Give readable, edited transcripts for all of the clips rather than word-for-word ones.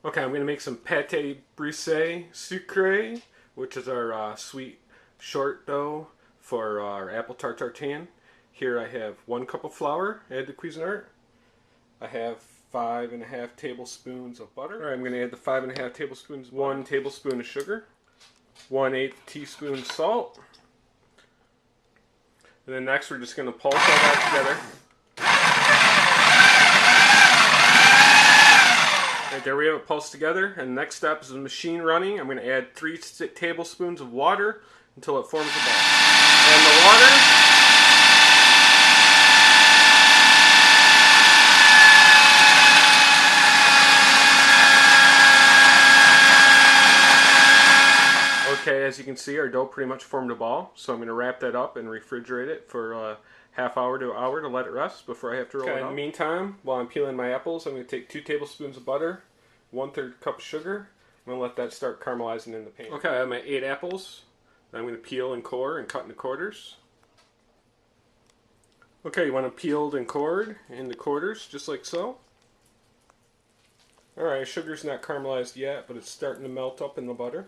Okay, I'm going to make some pâté brisé sucré, which is our sweet short dough for our apple tart tartin. Here I have 1 cup of flour, add to Cuisinart. I have 5.5 tablespoons of butter. All right, I'm going to add the 5.5 tablespoons, 1 tablespoon of sugar, 1/8 teaspoon salt. And then next we're just going to pulse all that together. Right, there we have it pulsed together, and the next step is the machine running. I'm going to add 3 tablespoons of water until it forms a ball. And the water. Okay, as you can see, our dough pretty much formed a ball, so I'm going to wrap that up and refrigerate it for a half hour to an hour to let it rest before I have to roll it out. In the meantime, while I'm peeling my apples, I'm going to take 2 tablespoons of butter, 1/3 cup of sugar. I'm going to let that start caramelizing in the pan. Okay, I have my 8 apples that I'm going to peel and core and cut into quarters. Okay, you want to peel and cored into quarters, just like so. Alright, sugar's not caramelized yet, but it's starting to melt up in the butter.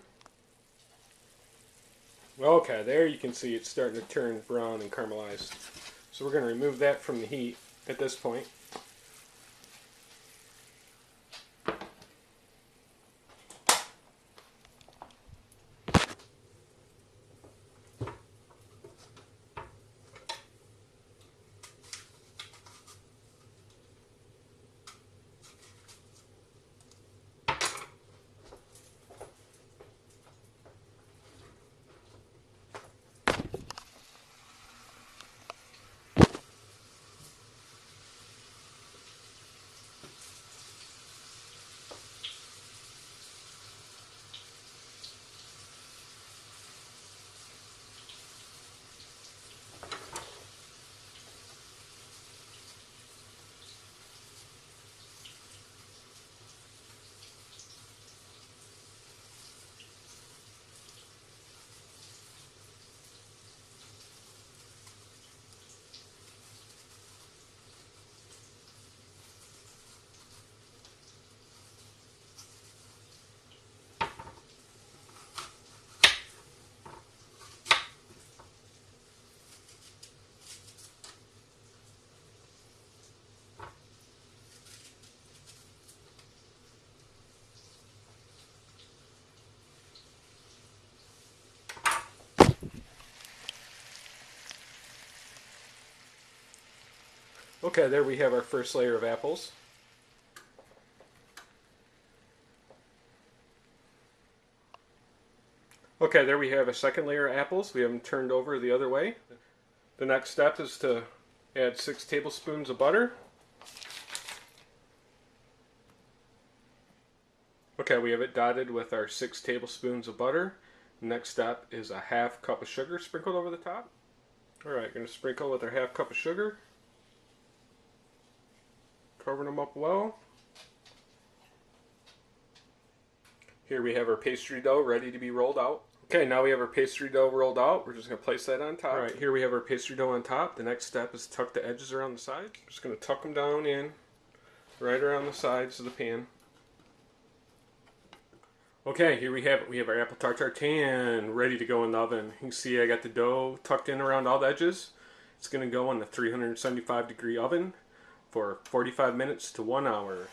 Okay, there you can see it's starting to turn brown and caramelized. So we're going to remove that from the heat at this point. Okay, there we have our first layer of apples. Okay, there we have a second layer of apples. We have them turned over the other way. The next step is to add 6 tablespoons of butter. Okay, we have it dotted with our 6 tablespoons of butter. Next step is a half cup of sugar sprinkled over the top. Alright, going to sprinkle with our half cup of sugar. Covering them up well. Here we have our pastry dough ready to be rolled out. Okay, now we have our pastry dough rolled out. We're just going to place that on top. Alright, here we have our pastry dough on top. The next step is to tuck the edges around the sides. Just going to tuck them down in, right around the sides of the pan. Okay, here we have it. We have our apple tart tartin ready to go in the oven. You can see I got the dough tucked in around all the edges. It's going to go in the 375-degree oven for 45 minutes to 1 hour.